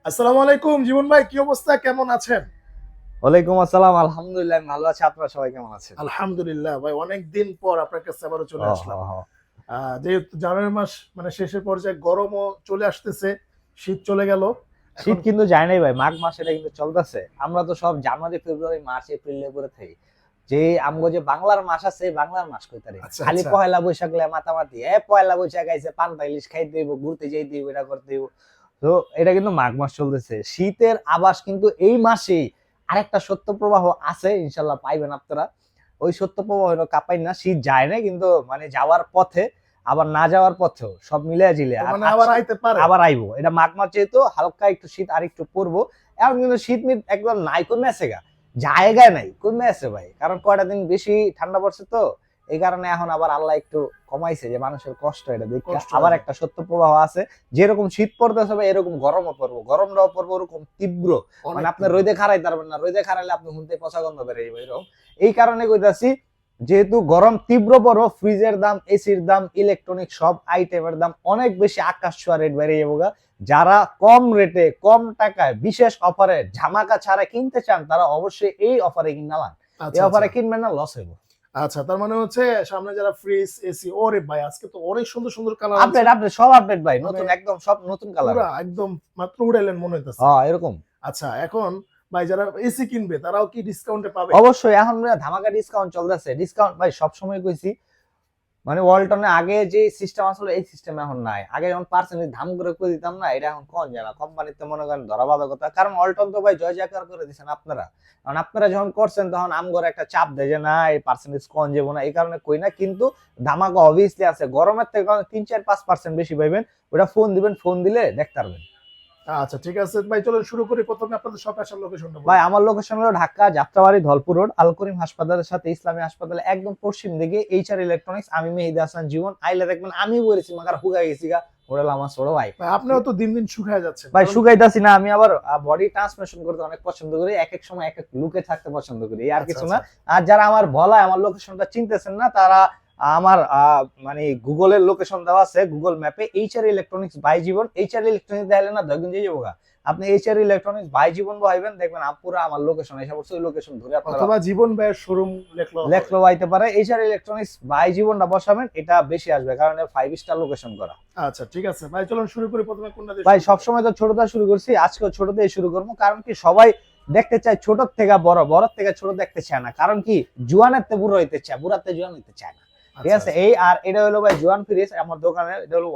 আসসালামু আলাইকুম জীবন ভাই, কি অবস্থা, কেমন আছেন? ওয়ালাইকুম আসসালাম। আলহামদুলিল্লাহ আমি ভালো আছি। আপনারা সবাই কেমন আছেন? আলহামদুলিল্লাহ ভাই, অনেকদিন পর আপনার কাছে আবারও চলে হ, হ, আসলাম। হ। যেহেতু জানুয়ারি মাস মানে শেষের পর্যায়ে, গরমও চলে আসতেছে, শীত চলে গেল এখন। শীত কিন্তু যায় নাই ভাই, মাঘ মাস এটা কিন্তু চলতেছে। আমরা তো সব জানুয়ারি ফেব্রুয়ারি মার্চ এপ্রিল করে থাকি। যে আমগো যে বাংলার মাস আছে, বাংলার মাস কইতারি না, আচ্ছা খালি আচ্ছা। পয়লা বৈশাখ লে মাতামাতি। পয়লা বৈশাখ আইছে, পান্তা ইলিশ খাইতে হইব, ঘুরতে যাইতে হইব, এটা করতে হইব। তো এটা কিন্তু মাঘ মাস চলতেছে, শীতের আবাস কিন্তু এই মাসেই। আরেকটা সত্য প্রবাহ আছে, ইনশাল্লাহ পাইবেন আপনারা। ওই সত্য প্রবাহ হলো কাপাই না, শীত যায় না কিন্তু মানে যাওয়ার পথে, আবার না যাওয়ার পথেও সব মিলে জিলে। আর মানে আবার আইতে পারে। আবার আইবো, এটা মাঘ মাস যেহেতু হালকা একটু শীত আর একটু পড়বো। এখন কিন্তু শীত মিত একদম নাই, কমে আছে গা, জায়গায় নাই, কমে আছে ভাই। কারণ কয়টা দিন বেশি ঠান্ডা পড়ছে তো, এই কারণে এখন আবার আল্লাহ একটু কমাইছে, যে মানুষের কষ্ট এটা দেখে কষ্ট আবার হবে। একটা সত্য প্রবাহ আছে। যেরকম শীত পড়তেছে ভাই, এরকম গরমও পড়বো, গরমটাও পড়বো ওরকম তীব্র। মানে অনেক আপনি তীব্র। রোদে খাড়াইতে পারবেন না, রোদে খাড়াইলে আপনি হুনতে পচা গন্ধ বেরিয়ে যাবে এরকম। এই কারণে কইতাছি, যেহেতু গরম তীব্র বড়, ফ্রিজের দাম, এসির দাম, ইলেকট্রনিক সব আইটেমের দাম অনেক বেশি আকাশ ছোঁয়া রেট বেড়ে যাবো। যারা কম রেটে কম টাকায় বিশেষ অফারে ঝামাকা ছাড়া কিনতে চান, তারা অবশ্যই এই অফারে কিনালাম। এই আচ্ছা আচ্ছা। অফারে কিনবেন না, লস হইব। আচ্ছা, তার মানে হচ্ছে সামনে যারা ফ্রিজ এসি, ওরে ভাই আজকে তো অনেক সুন্দর সুন্দর কালার আনছে। আপডেট আপডেট সব আপডেট ভাই, মানে নতুন একদম সব নতুন কালার। পুরা একদম মাত্র উড়াইলেন মনে হইতেছে। হ্যাঁ এরকম। আচ্ছা, এখন ভাই যারা এসি কিনবে তারাও কি ডিসকাউন্টে পাবে? অবশ্যই এখন ধামাকা ডিসকাউন্ট চলতেছে। ডিসকাউন্ট ভাই সব সময় কইছি, মানে ওয়ালটনে আগে যে সিস্টেম আসলে এই সিস্টেম এখন নাই। আগে যখন পার্সেন্টেজ ধাম করে দিতাম না, এটা এখন কোন জানা কোম্পানিতে মনে করেন ধরাবাধকতা। কারণ ওয়ালটন তো ভাই জয় জয়কার করে দিচ্ছেন আপনারা। কারণ আপনারা যখন করছেন তখন আমগর একটা চাপ দেয় যে না এই পার্সেন্টেজ কম যাবো না, এই কারণে কই না। কিন্তু ধামাকা অবভিয়াসলি আছে, গরমের থেকে 3-4-5% বেশি পাইবেন। ওটা ফোন দিবেন, ফোন দিলে দেখতে পারবেন। আচ্ছা ঠিক আছে ভাই, চলুন শুরু করি। প্রথমে আপনাদের শপে আসার লোকেশনটা ভাই বলুন। আমার লোকেশন হলো ঢাকা যাত্রাবাড়ি ধলপুর রোড, আল করিম হাসপাতালের সাথে ইসলামী হাসপাতালে একদম পশ্চিম দিকে, এইচআর ইলেকট্রনিক্স। আমি মেহেদী হাসান জীবন। আইলে দেখবেন আমি বলেছি মাকার হুগা গেছি গা, ওটা আমার ছোট ভাই। ভাই আপনিও তো দিন দিন শুকায় যাচ্ছেন, ভাই কারণ শুকাইতাছি না, আমি আবার বডি ট্রান্সফরমেশন করতে অনেক পছন্দ করি, এক এক সময় এক এক লুকে থাকতে পছন্দ করি, এই আর আচ্ছা কিছু না। আচ্ছা। আর যারা আমার বলায় আমার লোকেশনটা চিনতেছেন না, তারা আমার মানে গুগলের লোকেশন দেওয়া আছে, গুগল ম্যাপে HR electronics by Jibon. HR electronics দেখলে না দয়গুন দিয়ে যাবো গা। আপনি এইচআর ইলেকট্রনিক্স বাই জীবন ভাইবেন, দেখবেন আপুরা আমার লোকেশন এসে পড়ছে, ওই লোকেশন ধরে আপনারা অথবা জীবন ভাইয়ের শোরুম লেখলো হবে। লেখলো পাইতে পারে। এইচআর ইলেকট্রনিক্স বাই জীবনটা বসাবেন, এটা বেশি আসবে, কারণ 5 স্টার লোকেশন করা। আচ্ছা ঠিক আছে ভাই, চলুন শুরু করি। প্রথমে কোনটা দিয়ে ভাই শুরু করব? সবসময় তো ছোটটা শুরু করছি, আজকে ছোট দিয়ে শুরু করবো। কারণ কি সবাই দেখতে চায় ছোট থেকে বড়, বড় থেকে ছোট দেখতে চায় না। কারণ কি জুয়ানের তে বুড়ো হইতে চায়, বুড়াতে জুয়ান হইতে চায় না। ঠিক আচ্ছা আছে, আচ্ছা। এই আর এটা হলো ভাই জুয়ান ফ্রিজ আমার দোকানে। এটা হলো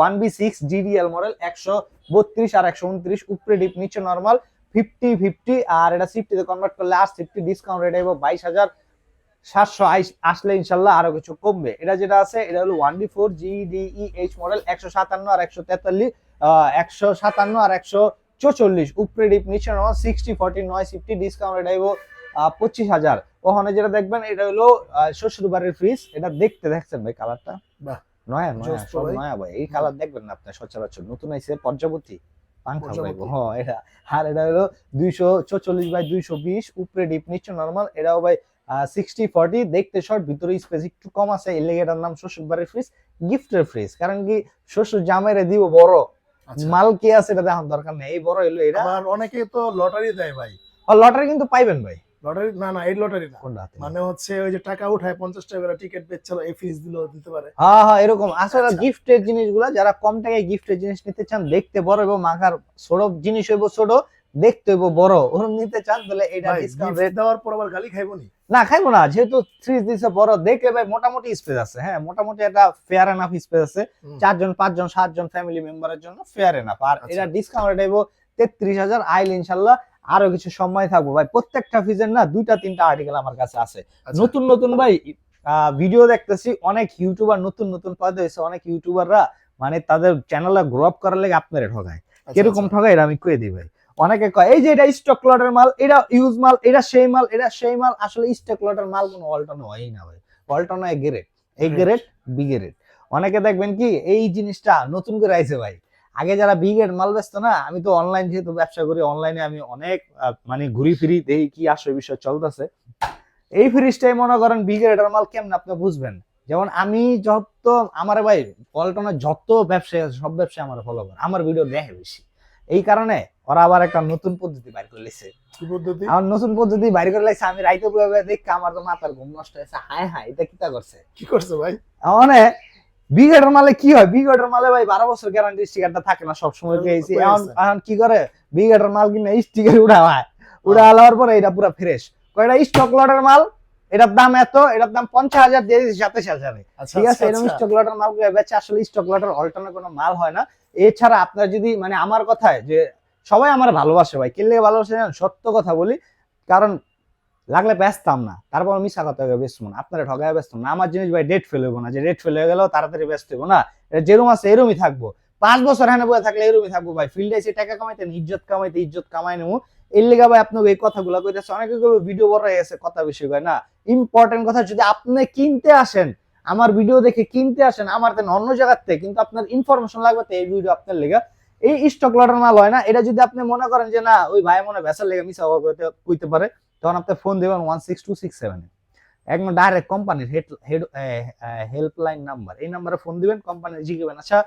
1B6 ডিডিএল মডেল, 132 আর 129, উপরে ডিপ নিচে নরমাল, 50-50। আর এটা সিফটিতে কনভার্ট করলে আর সিফটি ডিসকাউন্ট রেট আইবো 22,700। আসলে ইনশাল্লাহ আরো কিছু কমবে। এটা যেটা আছে এটা হলো 1B4 GDEH মডেল, 157 আর 143, 157 আর 144, উপরে ডিপ নিচে নরমাল, 60-40 নয় সিফটি ডিসকাউন্ট রেট আইবো 25,000। ওখানে যেটা দেখবেন এটা হলো শ্বশুরবাড়ির ফ্রিজ। এটা দেখতে দেখছেন ভাই কালারটা, বাহ, নয়া নয়া জোস তো সব ভাই। নয়া ভাই। এই হুম, কালার দেখবেন না আপনি সচরাচর, নতুন আইছে পর্যাবতী পাংখা পাইবো। প্রজাপতি। হ্যাঁ এটা। আর এটা হলো 244/220, উপরে ডিপ নিচে নরমাল। এটাও ভাই 60-40, দেখতে শর্ট, ভিতরে স্পেস একটু কম আছে। এই লেগে এটার নাম শ্বশুর বাড়ির ফ্রিজ, গিফটের ফ্রিজ। কারণ কি শ্বশুর জামাইরে দিব বড় আচ্ছা। মাল, কি আছে এটা দেখার দরকার নেই, এই বড় হইলো এটা। আবার অনেকে তো লটারি দেয় ভাই। আর লটারি কিন্তু পাইবেন ভাই। লটারি না না, এই লটারি না। কোনটা হাতে? মানে হচ্ছে ওই যে টাকা উঠায় 50 টাকা করে টিকিট বেচছিল, এই ফিস দিলেও দিতে পারে। হ্যাঁ হ্যাঁ এরকম আসলে আচ্ছা গিফটের জিনিসগুলা, যারা কম টাকায় গিফটের জিনিস নিতে চান, দেখতে বড় এবং মাখার ছোট জিনিস হইব ছোট, দেখতে হইব বড়, ওরকম নিতে চান তাহলে এটা ভাই, ডিসকাউন্ট গিফট রেট। দেওয়ার পর আবার গালি খাইবো নি? না খাইবো না, যেহেতু ফ্রিজ দিছে বড়, দেখলে ভাই মোটামুটি স্পেস আছে। হ্যাঁ মোটামুটি একটা ফেয়ার এনাফ স্পেস আছে, হুম, 4 জন 5 জন 7 জন ফ্যামিলি মেম্বারের জন্য ফেয়ার এনাফ। আর আচ্ছা এটা ডিসকাউন্ট রেট হইব 33,000। আইল ইনশাল্লাহ আরো কিছু সময় থাকবো ভাই। প্রত্যেকটা ফ্রিজের না 2-3টা আর্টিকেল আমার কাছে আছে, আচ্ছা নতুন নতুন ভাই। ভিডিও দেখতেছি অনেক ইউটিউবার নতুন নতুন পয়দা হয়েছে, অনেক ইউটিউবাররা মানে তাদের চ্যানেলে গ্রো আপ করার লাগে আপনারে ঠকায়। আচ্ছা কিরকম আচ্ছা। ঠকায় এটা আমি কয়ে দিই ভাই। অনেকে কয় এই যে এটা স্টক লটের মাল, এটা ইউজ মাল, এটা সেই মাল, এটা সেই মাল। আসলে স্টক লটের মাল কোনো অল্টন হয়ই না ভাই। অল্টন হয় গ্রেড, এই গ্রেট। Grade B grade. অনেকে দেখবেন কি এই জিনিসটা নতুন করে আইছে ভাই। আগে যারা বি গ্রেড মাল বেচতো না, আমি তো অনলাইন যেহেতু ব্যবসা করি, অনলাইনে আমি অনেক মানে ঘুরি ফিরি দেখি কি আসলে বিষয় চলতেছে। এই ফ্রিজটাই মনে করেন বি গ্রেডের মাল, কেমন আপনি বুঝবেন। যেমন আমি যত আমার ভাই পল্টনের যত ব্যবসায়ী আছে, সব ব্যবসায়ী আমার ফলো করে, আমার ভিডিও দেখে বেশি। এই কারণে ওরা আবার একটা নতুন পদ্ধতি বাইর করে লিছে। কি পদ্ধতি? আমার নতুন পদ্ধতি বাইর করে লাইছে, আমি রাইতে বয়ে দেখ আমার তো মাথার ঘুম নষ্ট হয়েছে। হায় হায়, এটা কিটা করছে? কি করছে ভাই? মানে বিগেটের মালে কি হয়, বিগেটের মালে ভাই 12 বছর গ্যারান্টি স্টিকারটা থাকে না সব সময় পেয়েছি। এখন কি করে বিগেটের মাল কিনে স্টিকার উড়ায়, উড়া হওয়ার পরে এটা পুরো ফ্রেশ। কয়টা স্টক লটের মাল, এটার দাম এত, এটার দাম 50,000 দিয়ে দিয়েছি 27,000। ঠিক আছে, এরকম স্টক লটের মাল বেচে। আসলে স্টক লটের অল্টারনেট কোনো মাল হয় না। এছাড়া আপনার যদি মানে আমার কথায় যে সবাই আমার ভালোবাসে ভাই, কে লেগে ভালোবাসে জানেন? সত্য কথা বলি, কারণ লাগলে বেচতাম না, তারপর মিশা কথা বেচবো না, আপনারা ঠগায় বেচতাম না। আমার জিনিস ভাই ডেট ফেল হইব না, যে ডেট ফেল হয়ে গেল তাড়াতাড়ি ব্যস্ত হইব না। এটা যেরকম আছে এরমই থাকবো, 5 বছর হ্যাঁ বয়ে থাকলে এরমই থাকবো ভাই। ফিল্ডে এসে টাকা কামাইতে ইজ্জত কামাইতে ইজ্জত কামাই নেবো। এর লেগে ভাই আপনাকে এই কথাগুলো কইতেছে। অনেকে ভিডিও বড় হয়ে গেছে, কথা বেশি হয় না। ইম্পর্টেন্ট কথা, যদি আপনি কিনতে আসেন, আমার ভিডিও দেখে কিনতে আসেন আমার তেন অন্য জায়গার থেকে, কিন্তু আপনার ইনফরমেশন লাগবে তো এই ভিডিও আপনার লেগে। এই স্টক লটের মাল হয় না। এটা যদি আপনি মনে করেন যে না ওই ভাই মনে ভেসার লেগে মিশা কইতে পারে, তখন আপনি ফোন দেবেন 16267, একদম ডাইরেক্ট কোম্পানির হেল্পলাইন নাম্বার, এই নাম্বারে ফোন দিবেন, কোম্পানি জিজ্ঞেবেন আচ্ছা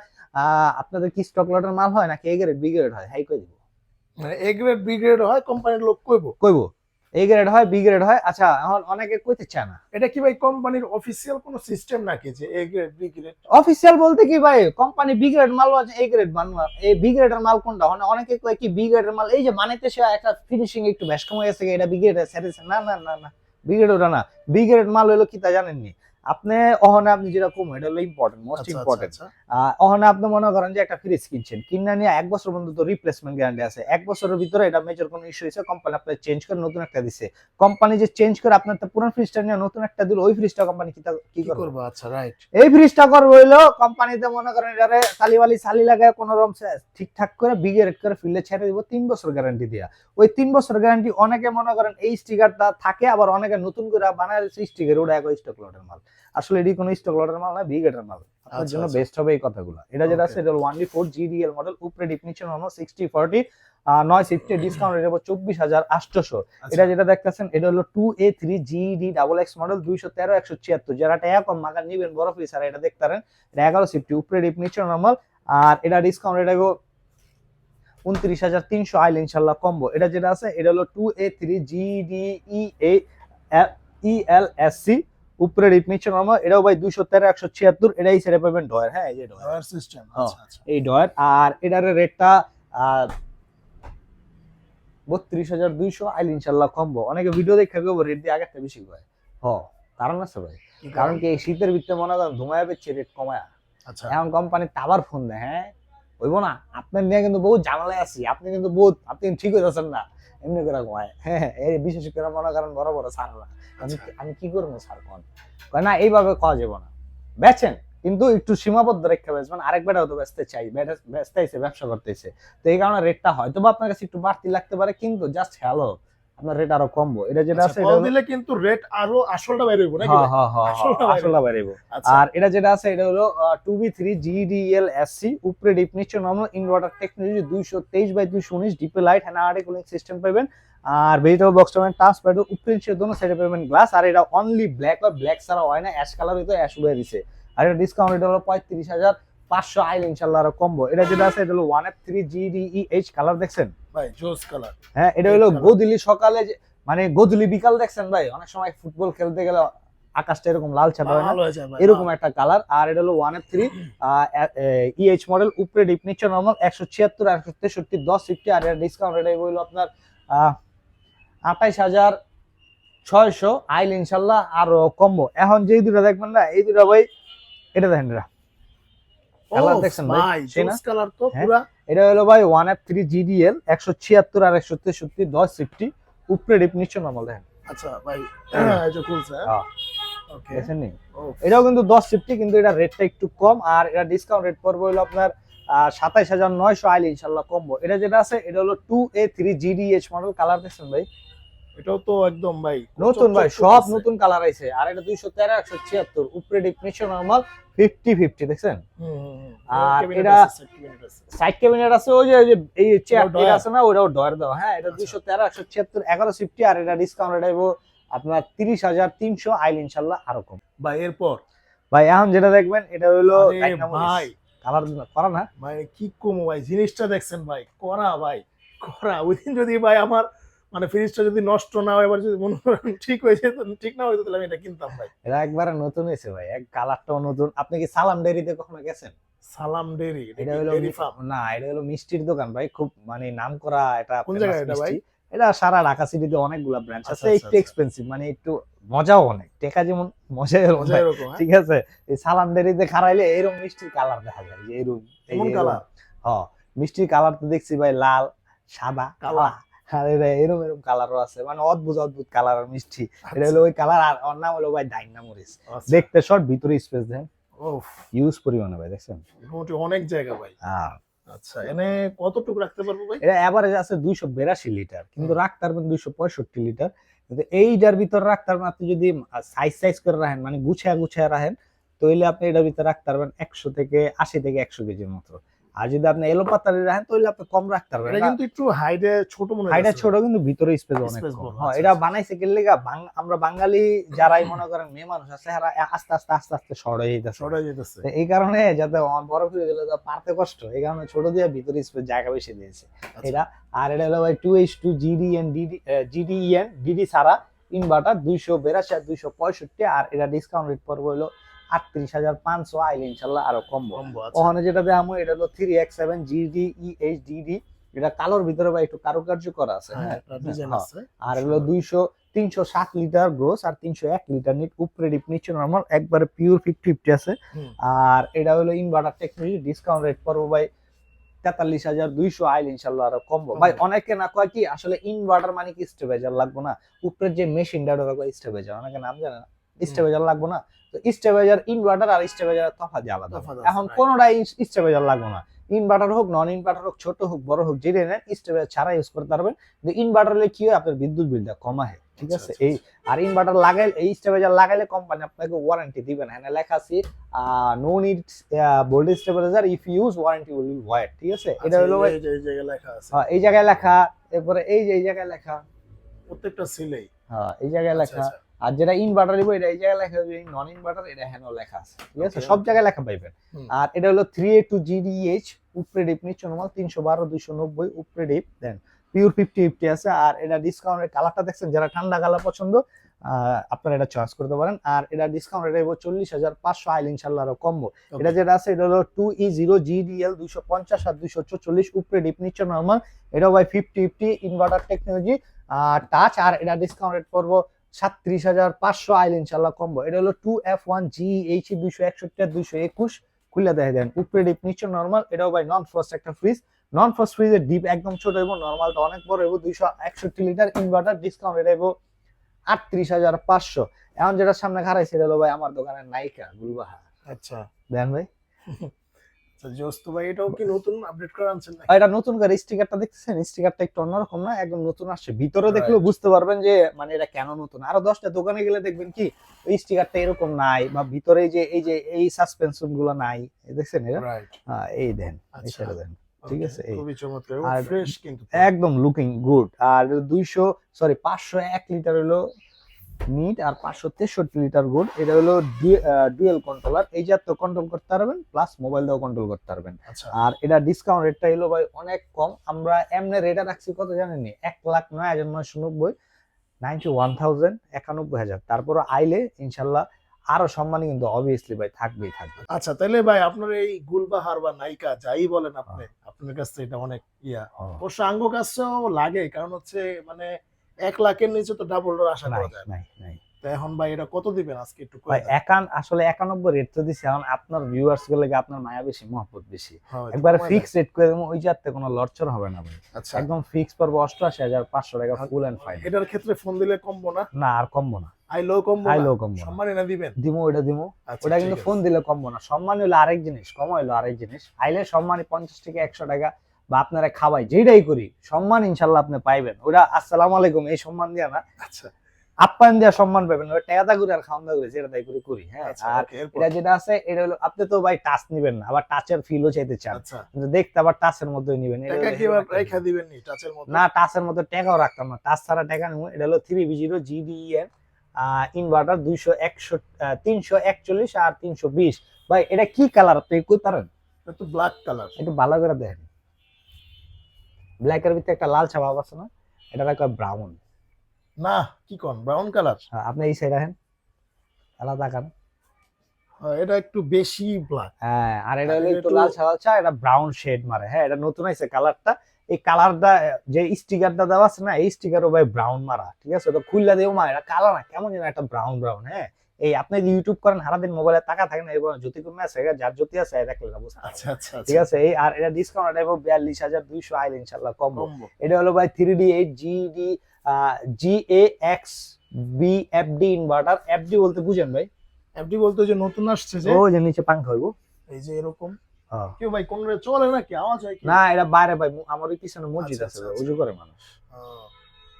আপনাদের কি স্টক লটের মাল হয় নাকি এ গ্রেড বি গ্রেড হয়, হাই কই দিব। মানে এ গ্রেড বি গ্রেড হয়, কোম্পানির লোক কইবো কইবো এ গ্রেড হয় বি গ্রেড হয়। আচ্ছা এখন অনেকে কইতে চায় না। এটা কি ভাই কোম্পানির অফিসিয়াল কোনো সিস্টেম নাকি যে A grade B grade? Official বলতে কি ভাই, কোম্পানি বি গ্রেড মাল আছে, এ গ্রেড মাল, এই বি গ্রেডের মাল কোনটা? মানে অনেকে কয় কি বি গ্রেডের মাল এই যে বানাইতে সে একটা ফিনিশিং একটু বেশ কমে গেছে, এটা বি গ্রেড সার্ভিস। না না না না, বি গ্রেড ওটা না। বি গ্রেড মাল হলো কি তা জানেননি আপনি? ওখানে আপনি যেটা কম, এটা হলো ইম্পর্টেন্ট, মোস্ট ইম্পর্টেন্ট। ওখানে আপনি মনে করেন যে একটা ফ্রিজ কিনছেন, কিনা নিয়ে 1 বছর পর্যন্ত রিপ্লেসমেন্ট গ্যারান্টি আছে। 1 বছরের ভিতরে এটা মেজর কোনো ইস্যু হয়েছে, কোম্পানি আপনার চেঞ্জ করে নতুন একটা দিছে। কোম্পানি যে চেঞ্জ করে আপনার পুরনো ফ্রিজটা নিয়ে নতুন একটা দিল, ওই ফ্রিজটা কোম্পানি কি করবে? আচ্ছা রাইট। এই ফ্রিজটা করবে হইলো কোম্পানিতে মনে করেন এটারে তালিবালি সালি লাগায় কোন রকম ঠিকঠাক করে বিগেরেট করে ফিল্ডে ছেড়ে দিব 3 বছর গ্যারান্টি দিয়া। ওই 3 বছর গ্যারান্টি অনেকে মনে করেন এই স্টিকারটা থাকে, আবার অনেকে নতুন করে বানায় স্টিকার, ওটা এক স্টক লটের মাল। আসলে এটি কোনো স্টক লটের মাল না, বিগেটের মাল। আপনার জন্য বেস্ট হবে এই কথাগুলো। এটা যেটা আছে এটা 1D4 GDL মডেল, উপরে ডিপ নিচে নরমাল, 60/40 9 সিফটি, ডিসকাউন্ট রেট 24,800। এটা যেটা দেখতেছেন এটা হলো 2A3 GD XX মডেল, 213/176। যারা টাকা কম মাগা নিবেন বড় পিস, আর এটা দেখতে পারেন এটা 11 সিফটি, উপরে ডিপ নিচে নরমাল, আর এটা ডিসকাউন্ট রেট 29,300 আইল ইনশাআল্লাহ কম্বো। এটা যেটা আছে এটা হলো 2A3 GDELSC, উপরে ডিপ নিচে নরমাল, এটাও ভাই 213/176। এটাই সেরে পাবেন ডয়ার। হ্যাঁ এই যে ডয়ার সিস্টেম। আচ্ছা আচ্ছা, এই ডয়ার। আর এটার রেটটা 32,200 আইল ইনশাআল্লাহ কম্বো। অনেকে ভিডিও দেখে কইবো রেট দিয়ে আগেরটা বেশি কয়। কারণ আছে ভাই, কারণ কি এই শীতের ভিতরে মনে করেন ধুমায়া বেচছে রেট কমায়া। আচ্ছা, এখন কোম্পানি আবার ফোন দেয়, হ্যাঁ হইব না, আপনার নিয়ে কিন্তু বহুত ঝামেলায় আছি, আপনি কিন্তু বহুত আপনি ঠিক হইতেছেন না, এমনি করে কমায়। হ্যাঁ এই বিশেষ করে মনে করেন বড় বড় সাররা, আমি কি করবো স্যার কোন কয় না, এইভাবে কওয়া যাবে না। বেচেন কিন্তু একটু সীমাবদ্ধ রেখে বেচবেন। আরেক বেটাও তো বেচতে চাই, বেচতেছে, ব্যবসা করতেছে, তো এই কারণে রেটটা হয়তো বা আপনার কাছে একটু বাড়তি লাগতে পারে, কিন্তু জাস্ট হ্যালো আপনার রেট আরো কমবো। এটা যেটা আছে এটা দিলে কিন্তু রেট আরো আসলটা বাইরে হইব নাকি? আসলটা বাইরে হইব। আর এটা যেটা আছে এটা হলো 2B3 GDLSC, উপরে ডিপ নিচে নরমাল, ইনভার্টার টেকনোলজি, 223/219 ডিপে light, hand Arctic cooling system পাবেন। আর ভেজিটেবল বক্স পাবেন, টাচ প্যাড, উপরে নিচে দোনো সাইডে পাবেন গ্লাস। আর এটা অনলি ব্ল্যাক, আর ব্ল্যাক ছাড়া হয় না, অ্যাশ কালার হইতো অ্যাশ উড়ে দিছে। আর এটা ডিসকাউন্ট এটা হলো 35,500 আইল ইনশাআল্লাহ আর কম্বো। এটা যেটা আছে এটা হলো 1F3 GDEH কালার, দেখছেন ভাই জোস কালার। হ্যাঁ এটা হলো গোধূলি সকালে মানে গোধূলি বিকাল, দেখছেন ভাই অনেক সময় ফুটবল খেলতে গেলে আকাশটা এরকম লাল ছাড়া হয় না, এরকম একটা কালার। আর এটা হলো 1F3 EH মডেল, উপরে ডিপ নিচে নরমাল, 176 আর 163 10 সিফটি। আর এর ডিসকাউন্ট রেট হইলো আপনার 28,600 আইল ইনশাআল্লাহ আর কম্বো। এখন যেই দুটো দেখবেন না, এই দুটো ভাই এটা দেখেন, কালার দেখছেন ভাই, জোস কালার তো পুরো। এটা হলো ভাই 1F3 GDL 176 আর 163 10 সিফটি, উপরে ডিপ নিচে নরমাল দেখেন। আচ্ছা ভাই এই যে খুলছে, ওকে দেখেন নি, এটাও কিন্তু 10 সিফটি, কিন্তু এটা রেটটা একটু কম। আর এটা ডিসকাউন্ট রেট পড়বে হলো আপনার 27,900 আইল ইনশাআল্লাহ কম্বো। এটা যেটা আছে এটা হলো 2A3 GDH মডেল, কালার দেখছেন ভাই, এটাও তো একদম ভাই নতুন ভাই, সব নতুন কালার আইছে। আর এটা 213/176, উপরে ডিপ নিচে নরমাল, 50/50 দেখছেন। আর এটা সাইড ক্যাবিনেট আছে, ওই যে এই চেয়ার এটা আছে না, ওটাও ডয়ার দাও। হ্যাঁ এটা 213/176 11 সিফটি। আর এটা ডিসকাউন্ট রেট আইবো আপনার 30,300 আইল ইনশাআল্লাহ আরো কম। ভাই এরপর ভাই এখন যেটা দেখবেন এটা হলো ভাই কালার করা না। মানে কি কমো ভাই, জিনিসটা দেখছেন ভাই, করা ভাই, করা। ওইদিন যদি ভাই আমার মানে ফ্রিজটা যদি নষ্ট না হয়, এবার যদি মনে করেন ঠিক হয়ে যেত, ঠিক না হইতো, তাহলে আমি এটা কিনতাম ভাই। এটা একবারে নতুন হয়েছে ভাই, এক কালারটাও নতুন। আপনি কি সালাম ডেইরিতে কখনো গেছেন? সালাম ডেইরি, এটা এটা কি হলো ডেইরি ফার্ম? না, এটা হলো মিষ্টির দোকান ভাই, খুব মানে নামকরা এটা কোন famous জায়গায় এটা ভাই? মিষ্টি। এটা সারা ঢাকা সিটিতে অনেকগুলা ব্রাঞ্চ আচ্ছা, আছে, আচ্ছা, একটু আচ্ছা। এক্সপেন্সিভ, মানে একটু মজাও অনেক, টাকা যেমন মজা এরকম মজা ভাই, এরকম, হ্যাঁ? ঠিক আছে। এই সালাম ডেইরিতে খারাইলে এরকম মিষ্টির কালার দেখা যায়, যে এরকম এই এমন যে কালার? হ্যাঁ, মিষ্টির কালার তো দেখছি ভাই, লাল, সাদা, কালা? আর এটা এরকম এরকম কালারও আছে, মানে অদ্ভুত অদ্ভুত কালার মিষ্টি। এটা আচ্ছা, হলো ওই কালার, আর ওর নাম হলো ভাই ডাইনা মরিচ। আচ্ছা। দেখতে শর্ট, ভিতরে স্পেস দেন, ওফ, ইউজ পরিমাণে ভাই, দেখছেন। মোটামুটি অনেক জায়গা ভাই। হ্যাঁ, আচ্ছা, এনে কতটুকু রাখতে পারবো ভাই? এটা এভারেজ আছে 282 লিটার, কিন্তু রাখতে পারবেন 265 লিটার। কিন্তু এইটার ভিতর রাখতে পারবেন আপনি যদি সাইজ করে রাখেন, মানে গুছিয়ে গুছিয়ে রাখেন, তাহলে আপনি এটার ভিতরে রাখতে পারবেন 80 থেকে 100 কেজির মতো। আর যদি আপনি এলো পাতালি রাখেন, তাহলে আপনি কম রাখতে পারবেন। এটা কিন্তু একটু হাইটে ছোট মনে হয়। হাইটটা ছোট, কিন্তু ভিতরে স্পেস অনেক Space কম। বড়, হ্যাঁ, আচ্ছা, এটা আচ্ছা। বানাইছে কি লাগা, আমরা বাঙালি যারাই মনে করেন মেয়ে মানুষ আছে, এরা আস্তে আস্তে আস্তে আস্তে শর্ট হয়ে যাইতেছে। শর্ট হয়ে যেতেছে। তো এই কারণে যাতে বড় করে দিলে তো পারতে কষ্ট, এই কারণে ছোট দিয়ে ভিতরে স্পেস জায়গা বেশি দিয়েছে আচ্ছা। এটা। আর এটা হলো ভাই 2H2 GDEN ডিডি সারা ইনভার্টার 282 আর 265, আর এটা ডিসকাউন্ট রেট পড়বে হলো 38,500, আইলে ইনশাআল্লাহ আরো কমবো। কম্বো, আচ্ছা। ওখানে যেটা দেখামু এটা হলো 3X7 GDEHDD, এটা কালোর ভিতরে ভাই একটু কারুকার্য করা আছে, হ্যাঁ, হ্যাঁ, একটা ডিজাইন হ্যাঁ। আছে। আর হলো 360 লিটার গ্রোস আর 301 লিটার নিট, উপরে ডিপ নিচে নরমাল, একবারে পিওর 50-50 আছে। হুম। আর এটা হলো ইনভার্টার টেকনোলজি, ডিসকাউন্ট রেট পড়বে ভাই 43,200, আইল ইনশাআল্লাহ আরো কমবো ভাই। অনেকে না কয় কি আসলে ইনভার্টার মানে কি স্টেবিলাইজার লাগবে না, উপরের যে মেশিনটা ওটা কয় স্টেবিলাইজার, অনেকে নাম জানে না। স্টেবিলাইজার লাগবে না, তো স্টেবিলাইজার ইনভার্টার আর স্টেবিলাইজার তফাৎ আলাদা। তফাৎ আছে, এখন right. কোনোটাই স্টেবিলাইজার লাগবে না, ইনভার্টার হোক নন ইনভার্টার হোক, ছোট হোক বড় হোক, যেটা নেন স্টেবিলাইজার ছাড়া ইউজ করতে পারবেন। ইনভার্টার হলে কি হয়, আপনার বিদ্যুৎ বিলটা কম হয়, ঠিক আচ্ছা, আছে। আচ্ছা, এই আর ইনভার্টার লাগাইলে, এই স্টেবিলাইজার লাগাইলে কোম্পানি আপনাকে ওয়ারেন্টি দিবেন, হ্যাঁ লেখা আছে no need voltage stabiliser if you use warranty will be void, ঠিক আছে। এটা হলো ভাই এই যে এই জায়গায় লেখা আছে। এই জায়গায় লেখা, এরপরে এই যে এই জায়গায় লেখা, প্রত্যেকটা সিলেই। হ্যাঁ এই জায়গায় আচ্ছা, লেখা। আচ্ছা। আর যেটা ইনভার্টার দিব এটা এই জায়গায় লেখা, যদি নন ইনভার্টার এটা হ্যাঁ লেখা আছে, ঠিক আছে, Okay. সব জায়গায় লেখা পাইবেন। হুম। আর এটা হলো 3A2 GDH, উপরে ডিপ নিচে নরমাল 312 290, উপরে ডিপ দেন পিওর 50-50 আছে। আর এটা ডিসকাউন্টের কালারটা দেখছেন, যারা ঠান্ডা কালার পছন্দ আপনারা এটা চয়েস করতে পারেন। আর এটা ডিসকাউন্ট রেট হইব 40,500, আইল ইনশাআল্লাহ আরো কমবো। এটা যেটা আছে এটা হলো 2E0 GDL 250 আর 244, উপরে ডিপ নিচে নরমাল, এটা ভাই 50-50 ইনভার্টার টেকনোলজি টাচ। আর এটা ডিসকাউন্ট রেট পড়বো 37,500, আইল ইনশাআল্লাহ কমবো। এটা হলো 2F1 GH 261 আর 221, খুলে দেখে দেন, উপরে ডিপ নিচে নরমাল। এটাও ভাই নন ফ্রস্ট একটা ফ্রিজ, নন ফ্রস্ট ফ্রিজের ডিপ একদম ছোট এবং নরমালটা অনেক বড় এবং 261 লিটার ইনভার্টার, ডিসকাউন্ট রেট হইব 38,500। এখন যেটা সামনে খারাই সেটা হলো ভাই আমার দোকানের নায়িকা গুলবাহার। আচ্ছা, দেন ভাই, আচ্ছা জোস্ত ভাই, এটাও কি নতুন আপডেট করে আনছেন নাকি? এটা নতুন করে স্টিকারটা দেখতেছেন, স্টিকারটা একটু অন্যরকম না, একদম নতুন আসছে। ভিতরে দেখলেও Right. বুঝতে পারবেন যে মানে এটা কেন নতুন। আরো 10টা দোকানে গেলে দেখবেন কি ওই স্টিকারটা এরকম নাই, বা ভিতরে এই সাসপেনশন গুলো নাই, দেখছেন এটা। রাইট। এই দেন, আচ্ছা। এইটা দেন, ঠিক আছে। এই খুবই চমৎকার, আর ফ্রেশ কিন্তু। একদম লুকিং গুড। আর 501 লিটার হলো নিট, আর 563 লিটার গুড। এটা হলো ডুয়েল কন্ট্রোলার, এই যে তো কন্ট্রোল করতে পারবেন, প্লাস মোবাইল দিয়েও কন্ট্রোল করতে পারবেন। আচ্ছা। আর এটা ডিসকাউন্ট রেটটা হলো ভাই অনেক কম, আমরা এমনি রেটে রাখছি কত জানেননি, 1,09,990, 91,000। তারপরে আইলে ইনশাল্লাহ আরো সম্মানী কিন্তু অবভিয়াসলি ভাই থাকবেই থাকবে। আচ্ছা, তাহলে ভাই আপনার এই গুলবাহার বা নায়িকা যাই বলেন আপনি, আপনার কাছে এটা অনেক অবশ্য আঙ্গ কাছেও লাগে, কারণ হচ্ছে মানে 1 লাখের নিচে তো ডাবল ডোর আশা করা যায় না। নাই তো এখন ভাই এটা কত দিবেন আজকে একটু ভাই, কয়ে দেন। আসলে 91 রেট তো দিছি, এখন আপনার ভিউয়ার্স গুলো আপনার মায়া বেশি মহব্বত বেশি, হ্যাঁ, একটু একবার কমায় ফিক্স রেট করে দেবো, ওই যাতে কোনো লড়চড় হবে না ভাই। দেন। আচ্ছা, একদম ফিক্স পড়বে 88,500 টাকা ফুল এন্ড ফাইনাল। এটার ক্ষেত্রে ফোন দিলে কমবো না? না আর কমবো না, আইলো কমবো আইলো না? কমবো না। সম্মান এনে দিবেন? দিমু, ওটা দিমু। আচ্ছা, ওটা ঠিক কিন্তু আছে। ফোন দিলে কমবো না, সম্মান হলো আরেক জিনিস, কম হইলো আরেক জিনিস। আইলে সম্মানী 50 থেকে 100 টাকা, বা আপনারা খাওয়াই যেটাই করি সম্মান ইনশাল্লাহ আপনি পাইবেন। ওটা আসসালামু আলাইকুম এই সম্মান দিয়া না, আচ্ছা, আপ্যায়ন দেওয়া সম্মান পাবেন। ওটা টেয়াদা করে আর খাওয়ান দাওয়া করে যেটা তাই করে করি, হ্যাঁ। আচ্ছা, আর ওকে, এরপর? এটা যেটা আছে এটা হলো আপনি তো ভাই টাচ নিবেন না, আবার টাচের ফিলও চাইতে চান, আচ্ছা, কিন্তু দেখতে আবার টাচের মধ্যেই নিবেন। এটা টাকা হলো কি এরকম একটা রেখা দিবেন নি টাচের মতো? না, টাচের মধ্যে টাকাও রাখতাম না, টাচ ছাড়া টাকা নেবো। এটা হলো 3B0 GDEN ইনভার্টার 341 আর 320। ভাই এটা কি কালার আপনি কই পারেন? একটু ব্ল্যাক কালার। একটু ভালো করে দেখেন, ব্ল্যাকের ভিতরে একটা লাল ছাপ আছে না, এটা একটা ব্রাউন। না কি কোন ব্রাউন কালার? আপনি এই সাইড দেখেন, আলাদা তাকান। এটা একটু বেশি ব্ল্যাক। হ্যাঁ, আর এটা আর হলো এটা একটু একটু- লাল ছাড়া এটা ব্রাউন শেড মারে। হ্যাঁ, এটা নতুন আইছে কালারটা। এই কালারটা যে স্টিকারটা দেওয়া আছে না, এই স্টিকারও ভাই ব্রাউন মারা, ঠিক আছে? তো খুললা দিও মা, এটা কালার না, কেমন যেন একটা ব্রাউন ব্রাউন। হ্যাঁ, এই আপনি যে ইউটিউব করেন সারাদিন মোবাইলে তাকা থাকেন, এরপর জ্যোতি কোন আছে, যার জ্যোতি আছে দেখলে বুঝতে পারবেন। আচ্ছা আচ্ছা ঠিক আছে? এই আর এটা ডিসকাউন্ট এটা 42,200 আইল ইনশাআল্লাহ কম্বো। কম্বো। এটা হলো ভাই 3D8 GD GAX BFD inverter. FD বলতে বুঝেন ভাই? এফডি বলতে যে নতুন আসছে যে ও যে নিচে পাঙ্খা হইব। এই যে এরকম। হ্যাঁ। কেউ ভাই কোন রে চলে নাকি আওয়াজ হয় কি? না, এটা বাইরে ভাই, আমার ওই পিছনে মসজিদ আচ্ছা, আছে আচ্ছা, ভাই, আচ্ছা। ওযু করে মানুষ।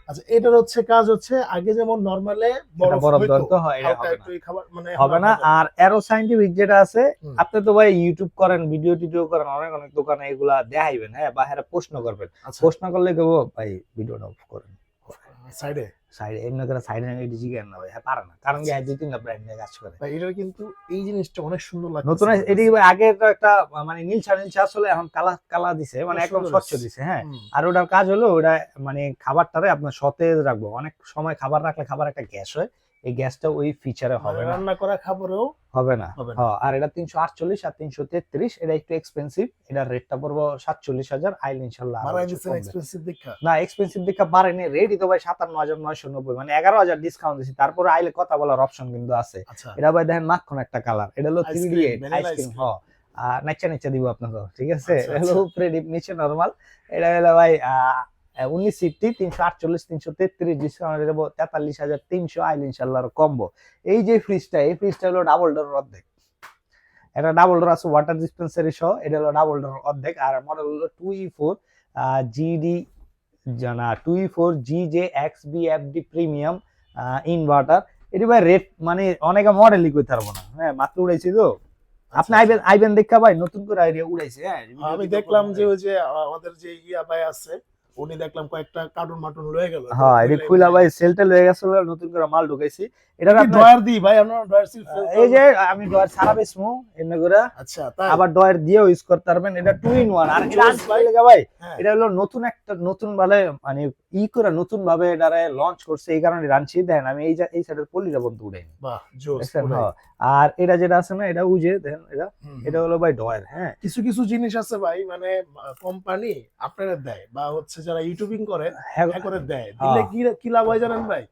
আচ্ছা এটার হচ্ছে কাজ হচ্ছে আগে যেমন নরমালে এটা বরফ ধরতে হয়, এটা হালকা হবে একটু না। এই খাবার মানে হবে না। আর অ্যারো সায়েন্টিফিক যেটা আছে, হুম। আপনি তো ভাই ইউটিউব করেন, ভিডিও টিডিও করেন, অনেক অনেক দোকানে এগুলা দেখাইবেন। হ্যাঁ, বা হ্যাঁ প্রশ্ন করবেন, আচ্ছা প্রশ্ন করলে কেবো ভাই ভিডিওটা অফ করেন, সাইডে সাইডে এমনি করে সাইডে এটি জিজ্ঞেস না ভাই, হ্যাঁ পারে না, কারণ কি হ্যাঁ 2-3টা ব্র্যান্ড নিয়ে কাজ করে। ভাই এটার কিন্তু এই জিনিসটা অনেক সুন্দর লাগছে। নতুন এটি ভাই আগে তো একটা মানে নীলছা নীলছা আসলে, এখন কালা কালা দিছে, মানে খুব একদম সুন্দর স্বচ্ছ হয়েছে। দিছে। হ্যাঁ, হুম। আর ওটার কাজ হলো ওটা মানে খাবারটারে আপনার সতেজ রাখবো। অনেক সময় খাবার রাখলে খাবার একটা গ্যাস হয়, এই গ্যাসটা ওই ফিচারে মানে হবে না, রান্না করা খাবারেও হবে না। হবে না। হ্যাঁ, আর এটা 348 আর 333, এটা একটু এক্সপেন্সিভ। এটার রেটটা পড়বো 47,000 আইল ইনশাআল্লাহ। মারাই দিচ্ছেন এক্সপেন্সিভ দেখা। না, এক্সপেন্সিভ দেখা পারেনি, রেটই তো ভাই 57,990, মানে 11,000 ডিসকাউন্ট দিছি, তারপরে আইলে কথা বলার অপশন কিন্তু আছে। আচ্ছা এটা ভাই দেখেন মাখন একটা কালার, এটা হলো Ice 3D8 cream, vanilla ice cream. ice হ্যাঁ, আর নাচা নাচা দিব আপনাকে, ঠিক আছে? আচ্ছা, এটা হলো আচ্ছা। উপরে ডিপ, নিচে নরমাল। এটা হলো ভাই 19 সিফটি 348 333 ডিসকাউন্ট দেবো 43,300 আইল ইনশাআল্লাহ কম্বো। এই যে ফ্রিজটা, এই ফ্রিজটা হলো ডাবল ডোর অর্ধেক। এটা ডাবল ডোর আছে ওয়াটার ডিসপেন্সারি সহ, এটা হলো ডাবল ডোর অর্ধেক। আর মডেল হলো 2E4 জিডি জানা 2E4 GJXBFD প্রিমিয়াম ইনভার্টার। এটি ভাই রেট মানে অনেকে মডেলই কইতে পারবো না। হ্যাঁ, মাত্র উড়াইছি তো। আপনি আইবেন আইবেন দেখা ভাই, নতুন করে আইডিয়া উড়াইছে। হ্যাঁ, আমি দেখলাম যে ওই যে আমাদের যে ইয়া ভাই আছে উনি দেখলাম কয়েকটা কার্টুন মাটুন লয়ে গেল। হ্যাঁ, এটি খুলা ভাই সেলটা লয়ে গেছিল, নতুন করে মাল ঢুকাইছি। এটা কি ড্রয়ার দি ভাই আমরা ড্রয়ার সিল ফেল। এই যে আমি ডয়ার সারা বেসমু এমনি করে, আচ্ছা তাই আবার ডয়ার দিয়েও ইউজ করতে পারবেন। এটা 2 in 1। আর এটা Yes, ভাই। ভাই হ্যাঁ। এটা হলো নতুন একটা, নতুন ভাবে মানে করে নতুন ভাবে এটারে লঞ্চ করছে, এই কারণে রানছি। দেন আমি এই এই সাইডের পলিটা বন্ধ উড়াইনি, বাহ জোস দেখছেন? পুরাই। হ্যাঁ, আর এটা যেটা আছে না, এটা উজে দেন, এটা হুম, এটা হলো ভাই ডয়ার। হ্যাঁ, কিছু কিছু জিনিস আছে ভাই মানে কোম্পানি আপনারা দেয় বা হচ্ছে যারা ইউটিউবিং করে হ্যাঁ, হ্যাঁ করে দেয় দিলে কি কি লাভ হয় জানেন ভাই?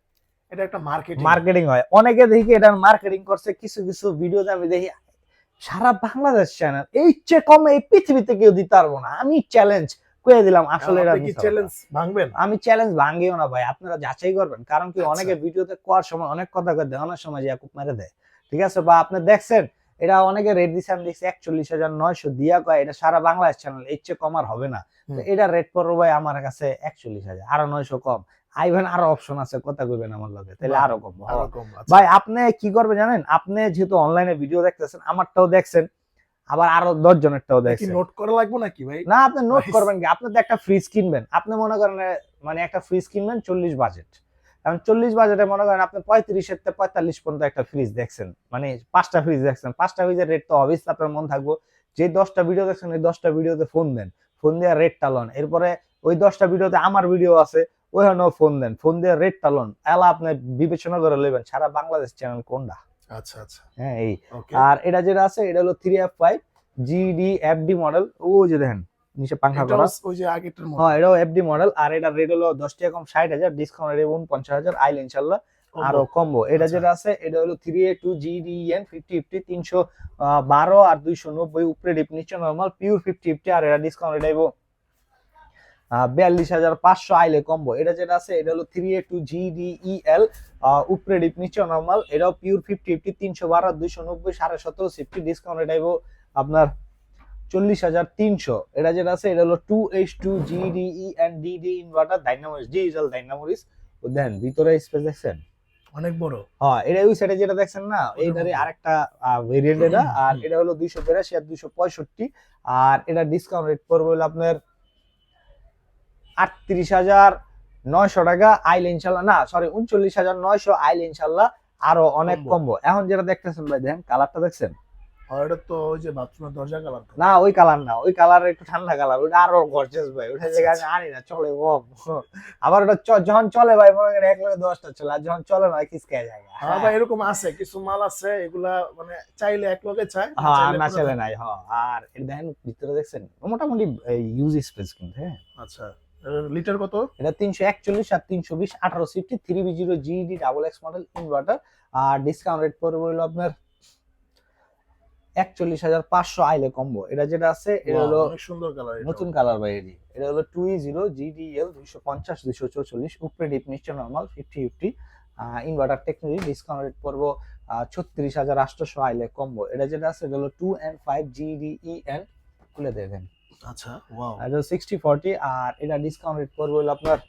এটা একটা মার্কেটিং। মার্কেটিং হয়। অনেকে দেখি এটা মার্কেটিং করছে, কিছু কিছু ভিডিওতে আমি দেখি সারা বাংলাদেশ চ্যানেল এই চেয়ে কমে এই পৃথিবীতে কেউ দিতে পারবো না। আমি চ্যালেঞ্জ করে দিলাম, আসলে এটা আপনি কি মিথ্যা কথা। চ্যালেঞ্জ ভাঙবেন? আমি চ্যালেঞ্জ ভাঙ্গিও না ভাই, আপনারা যাচাই করবেন। কারণ কি আচ্ছা। অনেকে ভিডিওতে কোয়ার সময় অনেক কথা কয় দেয়, অনেক সময় যে কুপ মেরে দেয়, ঠিক আছে? বা আপনি দেখছেন এটা অনেকে রেট দিচ্ছে, আমি দেখছি 41,900 দিয়া কয় এটা সারা বাংলাদেশ চ্যানেল, এর চেয়ে কম আর হবে না। তো এটা রেট পড়বে ভাই আমার কাছে 41,000, আরো 900 কম। আইভেন আরো অপশন আছে, কথা কইবেন আমার লগে, তাহলে আরো কম। আরো কম। আচ্ছা। ভাই আপনি কি করবেন জানেন? আপনি যেহেতু অনলাইনে ভিডিও দেখতেছেন, আমারটাও দেখছেন, আবার আরো 10 জনেরটাও কি দেখছেন। নোট করা লাগবে নাকি ভাই? না, আপনি নোট Nice. করবেন কি? আপনি তো একটা ফ্রিজ কিনবেন, আপনি মনে করেন মানে একটা ফ্রিজ কিনবেন 40 বাজেট। কারণ 40 বাজেটে মনে করেন আপনি 35 থেকে 45 পর্যন্ত একটা ফ্রিজ দেখছেন, মানে 5টা ফ্রিজ দেখছেন, 5টা ফ্রিজের রেট তো অবভিয়াসলি আপনার মন থাকবো। যে 10টা ভিডিও দেখছেন, ওই 10টা ভিডিওতে ফোন দেন, ফোন দিয়ে রেটটা লন। এরপরে ওই 10টা ভিডিওতে আমার ভিডিও আছে, ওইখানেও ফোন দেন, ফোন দিয়ে রেটটা লন। এলা আপনি বিবেচনা করে লইবেন সারা বাংলাদেশ চ্যানেল কোনটা। আচ্ছা আচ্ছা হ্যাঁ, এই। ওকে। আর এটা যেটা আছে, এটা হলো 3F5 GDFD মডেল। ও যে দেখেন নিচে পাঙ্খা এটা করা। ওই যে আগেরটার মতো। হ্যাঁ, এটাও এফডি মডেল। আর এটা রেট হলো 10 টাকা কম 60,000, ডিসকাউন্ট রেট 49,000 আইল ইনশাআল্লাহ আরো কম্বো। এটা আচ্ছা। যেটা আছে, এটা হলো 3A2 GDEN 5050 312 আর 290 উপরে ডিপ, নিচে নরমাল পিওর 5050। আর এটা ডিসকাউন্ট রেট আইবো 42,500 আইলে কম্বো। এটা যেটা আছে, এটা হলো 3A2 GDEL উপরে ডিপ, নিচে নরমাল। এটাও পিওর 5050 312 আর 290 17.5 সিফটি, ডিসকাউন্ট রেট আইবো আপনার 40,300। এটা যেটা আছে, এটা হলো 2H2 GDEN DD ইনভার্টার ডাইনামোরিস, ডিজিটাল ডাইনামোরিস। দেন ভিতরে স্পেস দেখছেন অনেক বড়। হ্যাঁ, এটা ওই সাইডে যেটা দেখছেন না, এইটারই আরেকটা ভেরিয়েন্ট। এটা আর এটা হলো 282 আর 265। আর এটা ডিসকাউন্ট রেট পড়বে হলো আপনার 38,900 টাকা আইল ইনশাআল্লাহ। না সরি, 39,900 আইল ইনশাআল্লাহ আরো অনেক Combo. কম্বো। এখন যেটা দেখতেছেন ভাই, দেখেন কালারটা দেখছেন, আর এটা তো ওই যে বাথরুমের দরজা কালার তো। না ওই কালার না, ওই কালার একটু ঠান্ডা কালার, ওটা আরো গর্জিয়াস ভাই, ওটা আচ্ছা, জায়গায় আমি আনি না, চলে কম। আবার ওটা যখন চলে ভাই মনে করেন 1 লগে 10টা চলে, আর যখন চলে না কিসকায় যায়। হ্যাঁ ভাই, এরকম আছে কিছু মাল আছে এগুলা মানে চাইলে এক লগে চায়, না হ্যাঁ চাইলে না পুরো চলে দেয়। নাই, হ্যাঁ। আর এটা দেখেন ভিতরে দেখছেন মোটামুটি ইউজ স্পেস কিন্তু, হ্যাঁ। আচ্ছা, লিটার কত? এটা 341 আর 320 18 সিফটি 3B0 GED double X model inverter. আর ডিসকাউন্ট রেট পড়বে হলো আপনার 41,500 আইলে কম্বো। এটা যেটা আছে এটা Wow, হলো অনেক সুন্দর কালার, নতুন কালার ভাই এটি। এটা হলো 2E0 GDL 250 244 উপরে ডিপ নিচে normal 50-50 inverter technology. Discount rate পড়বো 36,800 আইলে কম্বো। এটা যেটা আছে এটা হলো 2N5 GDEN, খুলে দেখেন। আচ্ছা, ওয়াও, এটা 60-40 আর এটা ডিসকাউন্ট রেট পড়বে হলো আপনার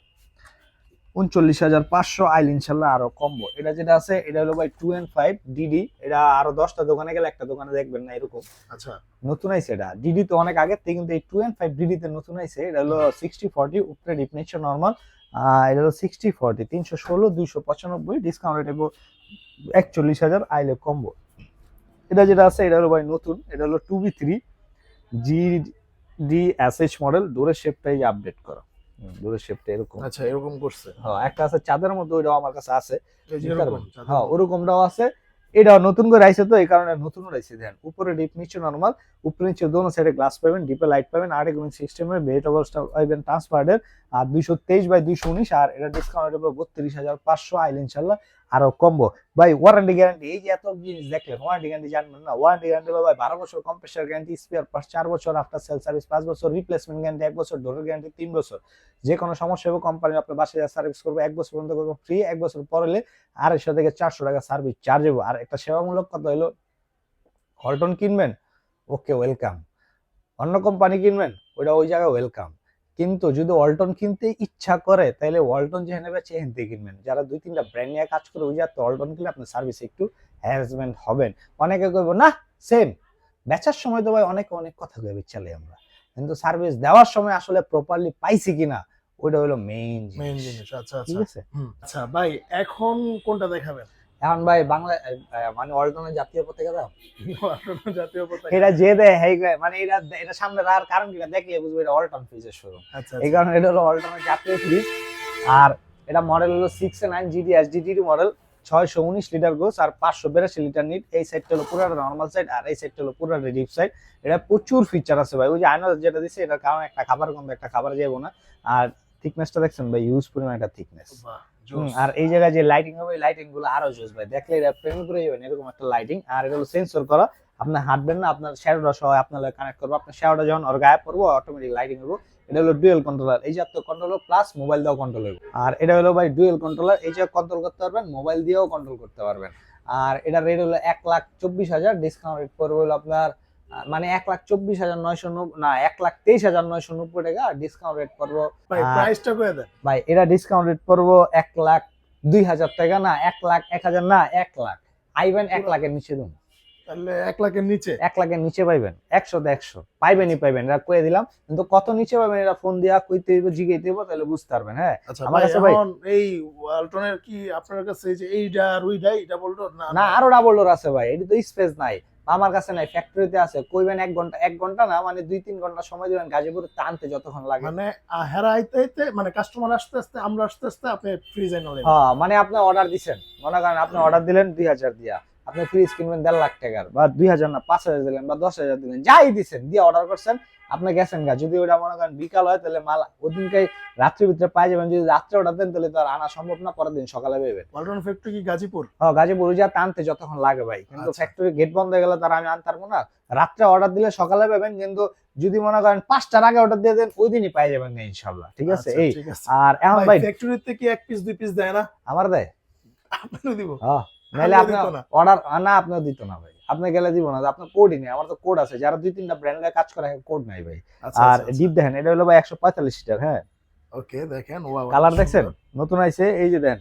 39,500 আইল ইনশাল্লাহ আরো কম্বো। এটা যেটা আছে এটা হলো ভাই 2N5 DD, এটা আরো 10টা দোকানে গেলে একটা দোকানে দেখবেন না এরকম। আচ্ছা, নতুন আইছে এটা, ডিডি তো অনেক আগে থেকে, কিন্তু এই 2N5 ডিডি তে নতুন আইছে। এটা হলো 60-40 উপরে ডিপ নিচে নরমাল। এটা হলো 60-40 316 295, ডিসকাউন্ট রেট এবং 41,000 আইলে কম্বো। এটা যেটা আছে এটা হলো ভাই নতুন, এটা হলো 2B3 GDSH মডেল, ডোরের শেপটাই আপডেট করা, ডোরের শেপটা এরকম। আচ্ছা, এরকম করছে, হ্যাঁ একটা আছে চাঁদের মধ্যে, ওইটাও আমার কাছে আছে। এই যে এরকম হ্যাঁ ওরকমটাও আছে। এটা নতুন করে আইছে তো এই কারণে নতুন রাইছে। দেন উপরে ডিপ নিচে নরমাল, উপরে নিচে দোনো সাইডে গ্লাস পাবেন, ডিপে লাইট পাবেন, আর্টিকুলিং সিস্টেমের বেট অবস্থা পাবেন ট্রান্সপারেন্ট। আর 223/219 আর এটা ডিসকাউন্ট হবে 32,500 আইল ইনশাআল্লাহ আরো কম্বো। ভাই ওয়ারেন্টি গ্যারান্টি, এই যে এত জিনিস দেখলেন, ওয়ারেন্টি গ্যারান্টি জানবেন না? ওয়ারেন্টি গ্যারান্টি হলো ভাই 12 বছর কম্প্রেসার গ্যারান্টি, স্পেয়ার পার্টস 4 বছর, আফটার সেল সার্ভিস 5 বছর, রিপ্লেসমেন্ট গ্যারান্টি 1 বছর, ডোরের গ্যারান্টি 3 বছর। যে কোনো সমস্যা হবে কোম্পানি আপনার বাসায় সার্ভিস করবে 1 বছর পর্যন্ত করবে ফ্রি, 1 বছর পরে 250 থেকে 400 টাকা সার্ভিস চার্জ হবে। আর একটা সেবামূলক কথা হলো, হলটন কিনবেন ওকে ওয়েলকাম, অন্য কোম্পানি কিনবেন ওটা ওই জায়গায় ওয়েলকাম। কিন্তু যদি ওয়ালটন কিনতে ইচ্ছা করে তাহলে ওয়ালটন যেখানে বেচে সেখান থেকে কিনবেন। যারা 2-3টা ব্র্যান্ড নিয়ে কাজ করে ওই জায়গায় ওয়ালটন কিনলে আপনার সার্ভিস একটু হ্যারাসমেন্ট হবেন। অনেকে কইব না সেম, বেচার সময় তো ভাই অনেকে অনেক কথা কইবে চালে আমরা, কিন্তু সার্ভিস দেওয়ার সময় আসলে প্রপারলি পাইছি কিনা ওইটা হলো মেইন জিনিস। আচ্ছা, ঠিক আচ্ছা, আছে। আচ্ছা ভাই, এখন কোনটা দেখাবেন? এখন ভাই বাংলা মানে ওয়ালটনের জাতীয় পতাকা দাও, আপনার জাতীয় পতাকা? এটা যে দেয় হেই মানে এটা সামনে রাখার কারণ কি দেখলে বুঝবে এটা ওয়ালটন ফ্রিজের শোরুম। আচ্ছা, এই কারণে এটা হলো ওয়ালটনের জাতীয় ফ্রিজ। আর এটা মডেল হলো 6A9 GD SDD model, 619 litre gross আর 582 লিটার নিট। এই সাইডটা হলো পুরোটা নরমাল সাইড আর এই সাইডটা হলো পুরোটা ডিপ সাইড। এটা প্রচুর ফিচার আছে ভাই, ওই যে আয়না যেটা দিছে এটার কারণে একটা খাবার কম একটা খাবার যাবো না। আর থিকনেসটা দেখছেন ভাই, ইউজ পরিমাণ একটা থিকনেস। বাহ, জোস। আর এই জায়গায় যে লাইটিং হবে লাইটিং গুলো আরো জোস ভাই, দেখলে এটা প্রেমে পড়ে যাবেন এরকম একটা লাইটিং। আর এটা হলো সেন্সর করা, আপনার হাঁটবেন না আপনার শ্যাডোটা সহ আপনার কানেক্ট করবো, আপনার শ্যাডোটা যখন ওর গায়ে পড়বো অটোমেটিক লাইটিং হবে। এটা হলো ডুয়েল কন্ট্রোলার, এই যে আপনার কন্ট্রোলার প্লাস মোবাইল দিয়েও কন্ট্রোল হবে। আর এটা হলো ভাই ডুয়েল কন্ট্রোলার, এই যে কন্ট্রোল করতে পারবেন মোবাইল দিয়েও কন্ট্রোল করতে পারবেন। আর এটা রেট হলো 1,24,000, ডিসকাউন্ট রেট পড়বে হলো আপনার মানে 1,24,990 না 1,23,990 টাকা। আর ডিসকাউন্ট রেট পড়বো ভাই প্রাইসটা কয়ে দেন। ভাই এটা ডিসকাউন্ট রেট পড়বো 1,02,000 টাকা, না 1,01,000 না 1 লাখ আইবেন 1 লাখের নিচে দিন, তাহলে 1 লাখের নিচে? 1 লাখের নিচে পাইবেন, 100 100 পাইবেনই পাইবেন, এটা কয়ে দিলাম। কিন্তু কত নিচে পাবেন এটা ফোন দিয়া কইতে হইব জিগাইতে হইব, তাহলে বুঝতে পারবেন। হ্যাঁ আচ্ছা আমার ভাই, কাছে ভাই এখন এই ওয়ালটনের কি আপনার কাছে এই যে এইটা আর ওইটা, এটা বলতো না? না আরো ডাবল ডোর আছে ভাই, এটি তো স্পেস নাই আমার কাছে নাই, ফ্যাক্টরিতে আছে। কইবেন 1 ঘন্টা না মানে 2-3 ঘন্টা সময় দিবেন গাজীপুরে টানতে যতক্ষণ লাগে। মানে হেরা আইতে আইতে মানে কাস্টমার আসতে আসতে আমরা আসতে আসতে আপনি ফ্রিজ এনে নেবেন? হ্যাঁ মানে আপনি অর্ডার দিছেন, মনে করেন আপনি অর্ডার দিলেন 2,000 দিয়া, আপনি ফ্রিজ কিনবেন 1.5 লাখ টাকার, বা 2,000 না 5,000 দিলেন বা 10,000 দিলেন, যাই দিছেন দিয়ে অর্ডার করছেন আপনি গেছেন গা। যদি ওটা মনে করেন বিকাল হয় তাহলে মাল ওদিনকে রাত্রির ভিতরে পাই যাবেন, যদি রাত্রে অর্ডার দেন তাহলে তো আর আনা সম্ভব না, পরের দিন সকালে পাইবেন। ওয়ালটন ফ্যাক্টরি কি গাজীপুর? হ্যাঁ গাজীপুর, যা টানতে যতক্ষণ লাগে ভাই, কিন্তু আচ্ছা। ফ্যাক্টরি গেট বন্ধ হয়ে গেলে তার আমি আনতে পারবো না। রাত্রে অর্ডার দিলে সকালে পাবেন, কিন্তু যদি মনে করেন 5টার আগে অর্ডার দিয়ে দেন ওই দিনই পাই যাবেন না ইনশাআল্লাহ, ঠিক আছে। আচ্ছা, এই ঠিক আছে। আর এখন ভাই ভাই ফ্যাক্টরিতে কি 1 পিস 2 পিস দেয় না? আমার দেয়, আপনারও দিব? হ্যাঁ নাহলে আমাকে আপনি দিত না? অর্ডার না আপনিও দিত না ভাই, আপনি গেলে দিব না, আপনার কোডই নেই। আমার তো কোড আছে, যারা 2-3টা ব্র্যান্ডে কাজ করে কোড নাই ভাই। আচ্ছা, আর আচ্ছা, ডিপ দেখেন এটা হলো ভাই 145 লিটার। হ্যাঁ ওকে, দেখেন ওয়াও, কালার দেখছেন নতুন আইছে, এই যে then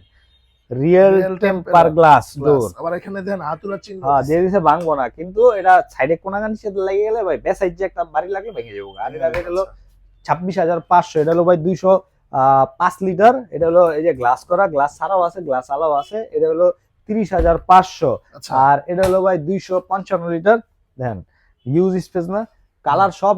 real Real temper temper glass door. Glass. আবার এখানে দেন হাতুড়া চিহ্ন হ্যাঁ দিছে। দিয়ে দিছে ভাঙবো না, কিন্তু এটা সাইডে কোনাগানি সাথে লেগে গেলে ভাই বেসাইড যে একটা বাড়ি লাগলে ভেঙে যাবো। আর এটা রেট হলো 26,500, এটা হলো ভাই 205 লিটার। এটা হলো এই যে গ্লাস করা, গ্লাস ছাড়াও আছে গ্লাস আলাও আছে। এটা হলো 30,500। আচ্ছা, আর এটা হলো ভাই 255 লিটার, দেখেন ইউজ স্পেস না, কালার সব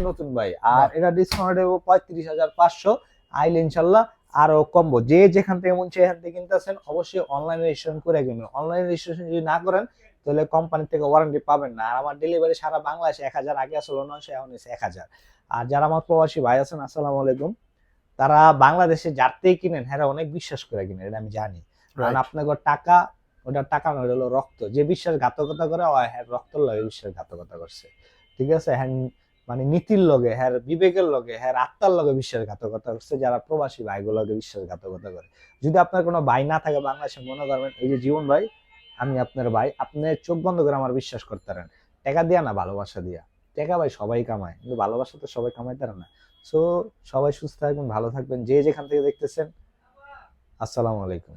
নতুন ভাই। আর এটা ডিসকাউন্ট দেবো 35,500, আইলে ইনশাল্লাহ আরো কমবো। যে যেখান থেকে মন চায় এখান থেকে কিনতেছেন অবশ্যই অনলাইন রেজিস্ট্রেশন করে কিনবেন। অনলাইন রেজিস্ট্রেশন যদি না করেন তাহলে কোম্পানি থেকে ওয়ারেন্টি পাবেন না। আর আমার ডেলিভারি সারা বাংলাদেশে 1000, আগে আসলে 900, এখন হচ্ছে 1000। আর যারা আমার প্রবাসী ভাই আছেন, আসসালামু আলাইকুম, তারা বাংলাদেশে যারতেই কিনেন হ্যাঁ অনেক বিশ্বাস করে কিনেন, এটা আমি জানি। কারণ আপনার টাকা, ওটা টাকা নয়, ওটা হলো রক্ত। যে বিশ্বাসঘাতকতা করে হ্যাঁ রক্তর লগে বিশ্বাসঘাতকতা করছে, ঠিক আছে? হ্যাঁ মানে নীতির লগে, হ্যাঁ বিবেকের লগে, হ্যাঁ আত্মার লগে বিশ্বাসঘাতকতা করছে যারা প্রবাসী ভাইগুলোকে বিশ্বাসঘাতকতা করে। যদি আপনার কোনো ভাই না থাকে বাংলাদেশে, মনে করবেন এই যে জীবন ভাই, আমি আপনার ভাই, আপনি চোখ বন্ধ করে আমার বিশ্বাস করতে পারেন, টাকা দিয়া না ভালোবাসা দিয়া। টাকা ভাই সবাই কামায়, কিন্তু ভালোবাসা তো সবাই কামাইতে পারে না। সো সবাই সুস্থ থাকবেন, ভালো থাকবেন, যে যেখান থেকে দেখতেছেন। আসসালামু আলাইকুম।